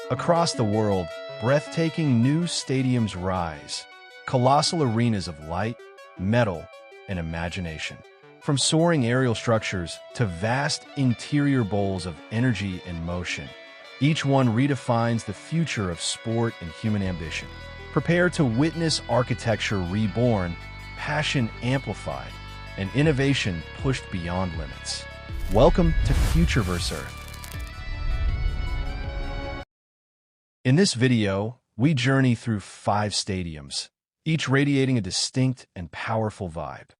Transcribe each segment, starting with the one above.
Across the world, breathtaking new stadiums rise, colossal arenas of light, metal, and imagination. From soaring aerial structures to vast interior bowls of energy and motion, each one redefines the future of sport and human ambition. Prepare to witness architecture reborn, passion amplified, and innovation pushed beyond limits. Welcome to Futureverse Earth. In this video, we journey through 5 stadiums, each radiating a distinct and powerful vibe.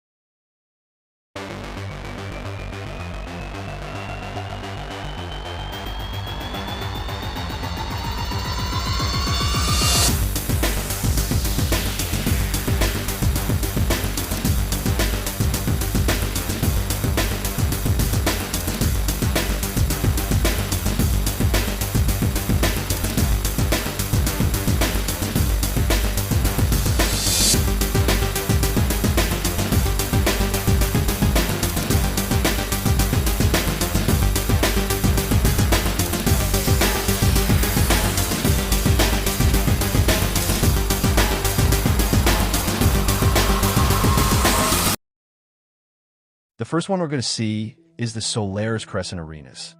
The first one we're going to see is the Solaris Crescent Arenas.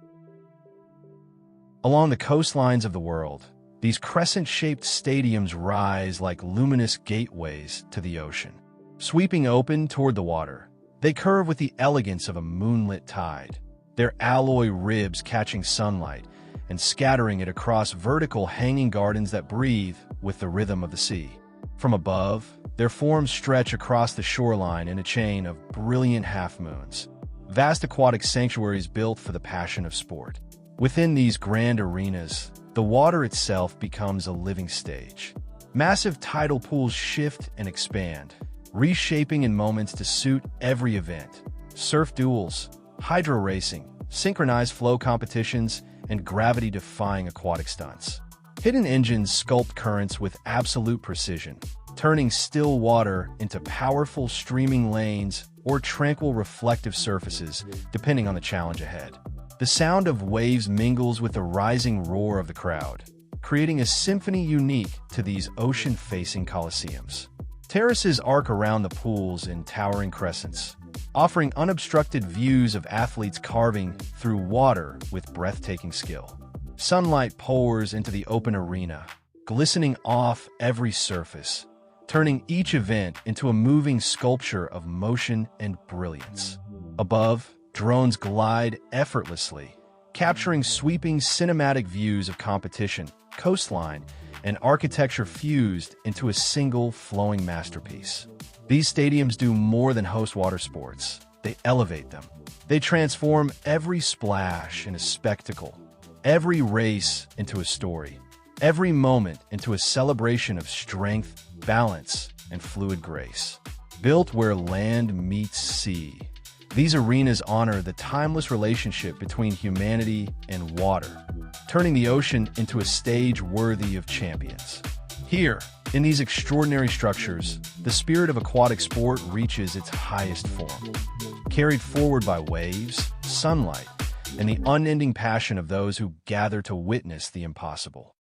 Along the coastlines of the world, these crescent-shaped stadiums rise like luminous gateways to the ocean. Sweeping open toward the water, they curve with the elegance of a moonlit tide, their alloy ribs catching sunlight and scattering it across vertical hanging gardens that breathe with the rhythm of the sea. From above, their forms stretch across the shoreline in a chain of brilliant half-moons, vast aquatic sanctuaries built for the passion of sport. Within these grand arenas, the water itself becomes a living stage. Massive tidal pools shift and expand, reshaping in moments to suit every event. Surf duels, hydro racing, synchronized flow competitions, and gravity-defying aquatic stunts. Hidden engines sculpt currents with absolute precision, turning still water into powerful streaming lanes or tranquil reflective surfaces, depending on the challenge ahead. The sound of waves mingles with the rising roar of the crowd, creating a symphony unique to these ocean-facing coliseums. Terraces arc around the pools in towering crescents, offering unobstructed views of athletes carving through water with breathtaking skill. Sunlight pours into the open arena, glistening off every surface, turning each event into a moving sculpture of motion and brilliance. Above, drones glide effortlessly, capturing sweeping cinematic views of competition, coastline, and architecture fused into a single flowing masterpiece. These stadiums do more than host water sports. They elevate them. They transform every splash in a spectacle, every race into a story, every moment into a celebration of strength, balance, and fluid grace. Built where land meets sea, these arenas honor the timeless relationship between humanity and water, turning the ocean into a stage worthy of champions. Here, in these extraordinary structures, the spirit of aquatic sport reaches its highest form, carried forward by waves, sunlight, and the unending passion of those who gather to witness the impossible.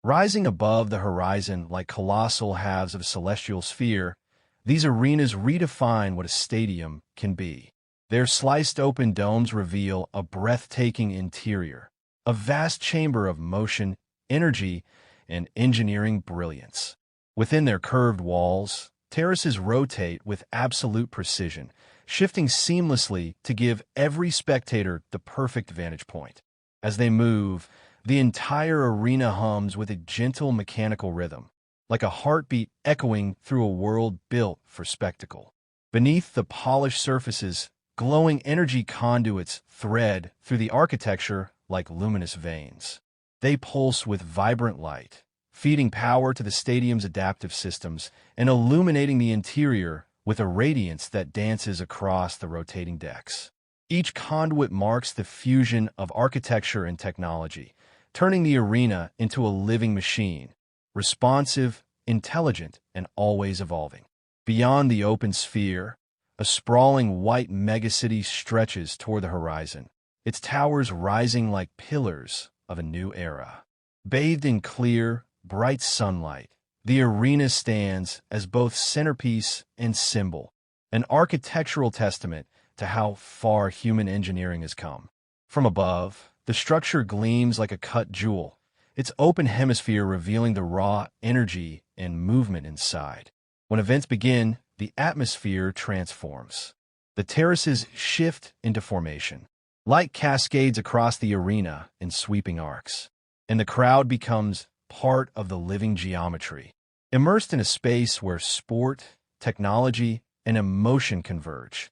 Rising above the horizon like colossal halves of a celestial sphere, these arenas redefine what a stadium can be. Their sliced-open domes reveal a breathtaking interior, a vast chamber of motion, energy, and engineering brilliance. Within their curved walls, terraces rotate with absolute precision, shifting seamlessly to give every spectator the perfect vantage point. As they move, the entire arena hums with a gentle mechanical rhythm, like a heartbeat echoing through a world built for spectacle. Beneath the polished surfaces, glowing energy conduits thread through the architecture like luminous veins. They pulse with vibrant light, feeding power to the stadium's adaptive systems and illuminating the interior with a radiance that dances across the rotating decks. Each conduit marks the fusion of architecture and technology, turning the arena into a living machine, responsive, intelligent, and always evolving. Beyond the open sphere, a sprawling white megacity stretches toward the horizon, its towers rising like pillars of a new era. Bathed in clear, bright sunlight, the arena stands as both centerpiece and symbol, an architectural testament to how far human engineering has come. From above, the structure gleams like a cut jewel, its open hemisphere revealing the raw energy and movement inside. When events begin, the atmosphere transforms. The terraces shift into formation. Light cascades across the arena in sweeping arcs, and the crowd becomes part of the living geometry, immersed in a space where sport, technology, and emotion converge.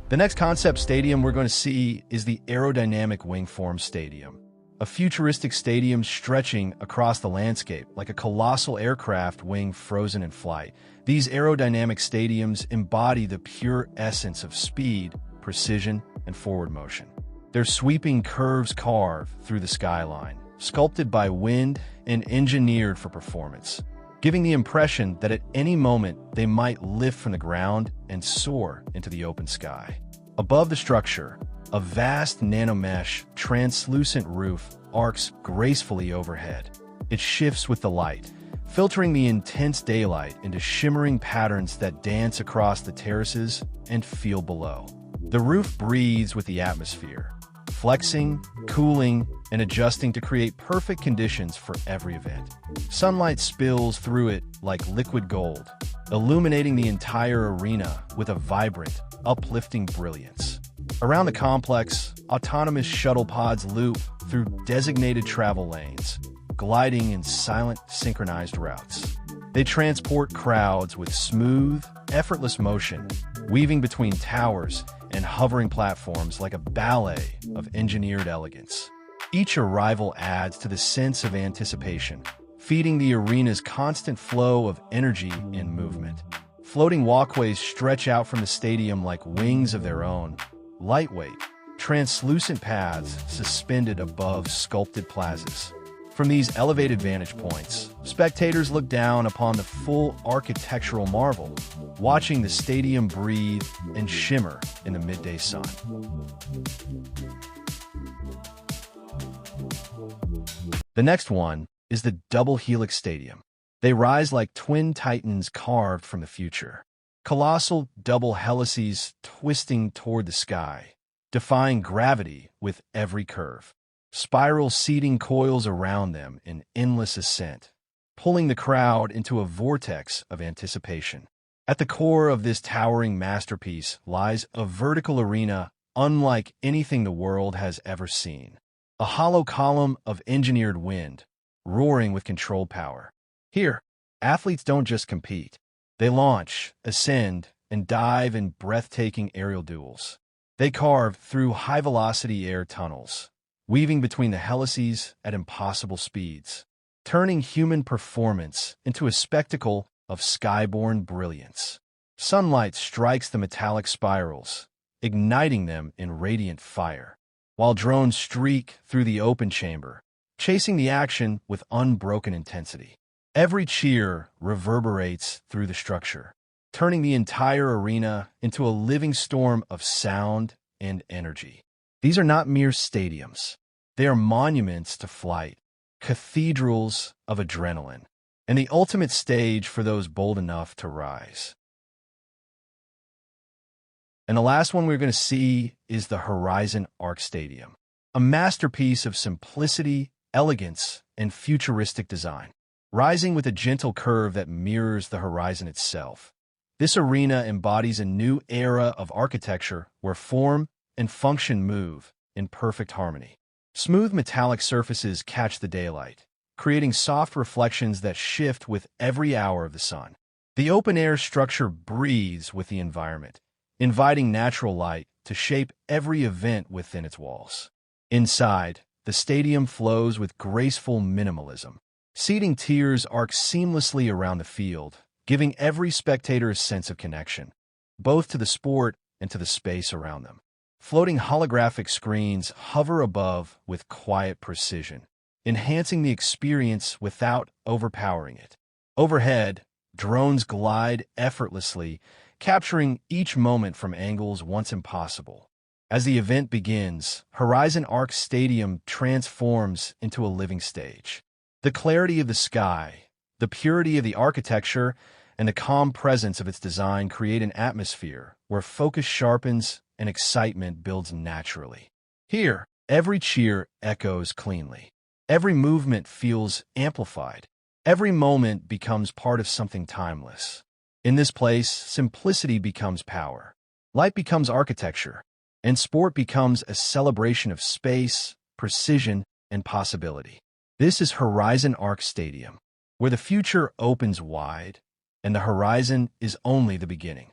The next concept stadium we're going to see is the aerodynamic wingform stadium, a futuristic stadium stretching across the landscape like a colossal aircraft wing frozen in flight. These aerodynamic stadiums embody the pure essence of speed, precision, and forward motion. Their sweeping curves carve through the skyline, sculpted by wind and engineered for performance, giving the impression that at any moment they might lift from the ground and soar into the open sky. Above the structure, a vast nanomesh, translucent roof arcs gracefully overhead. It shifts with the light, filtering the intense daylight into shimmering patterns that dance across the terraces and feel below. The roof breathes with the atmosphere, flexing, cooling, and adjusting to create perfect conditions for every event. Sunlight spills through it like liquid gold, illuminating the entire arena with a vibrant, uplifting brilliance. Around the complex, autonomous shuttle pods loop through designated travel lanes, gliding in silent, synchronized routes. They transport crowds with smooth, effortless motion, weaving between towers and hovering platforms like a ballet of engineered elegance. Each arrival adds to the sense of anticipation, feeding the arena's constant flow of energy and movement. Floating walkways stretch out from the stadium like wings of their own, lightweight, translucent paths suspended above sculpted plazas. From these elevated vantage points, spectators look down upon the full architectural marvel, watching the stadium breathe and shimmer in the midday sun. The next one is the double-helix stadium. They rise like twin titans carved from the future. Colossal double helices twisting toward the sky, defying gravity with every curve. Spiral seating coils around them in endless ascent, pulling the crowd into a vortex of anticipation. At the core of this towering masterpiece lies a vertical arena unlike anything the world has ever seen. A hollow column of engineered wind, roaring with controlled power. Here, athletes don't just compete. They launch, ascend, and dive in breathtaking aerial duels. They carve through high-velocity air tunnels, weaving between the helices at impossible speeds, turning human performance into a spectacle of skyborne brilliance. Sunlight strikes the metallic spirals, igniting them in radiant fire, while drones streak through the open chamber, chasing the action with unbroken intensity. Every cheer reverberates through the structure, turning the entire arena into a living storm of sound and energy. These are not mere stadiums. They are monuments to flight, cathedrals of adrenaline, and the ultimate stage for those bold enough to rise. And the last one we're going to see is the Horizon Arc Stadium, a masterpiece of simplicity, elegance, and futuristic design. Rising with a gentle curve that mirrors the horizon itself, this arena embodies a new era of architecture where form and function move in perfect harmony. Smooth metallic surfaces catch the daylight, creating soft reflections that shift with every hour of the sun. The open-air structure breathes with the environment, inviting natural light to shape every event within its walls. Inside, the stadium flows with graceful minimalism. Seating tiers arc seamlessly around the field, giving every spectator a sense of connection, both to the sport and to the space around them. Floating holographic screens hover above with quiet precision, enhancing the experience without overpowering it. Overhead, Drones glide effortlessly, capturing each moment from angles once impossible. As the event begins, Horizon Arc Stadium transforms into a living stage. The clarity of the sky, the purity of the architecture, and the calm presence of its design create an atmosphere where focus sharpens and excitement builds naturally. Here, every cheer echoes cleanly. Every movement feels amplified. Every moment becomes part of something timeless. In this place, simplicity becomes power. Light becomes architecture, and sport becomes a celebration of space, precision, and possibility. This is Horizon Arc Stadium, where the future opens wide, and the horizon is only the beginning.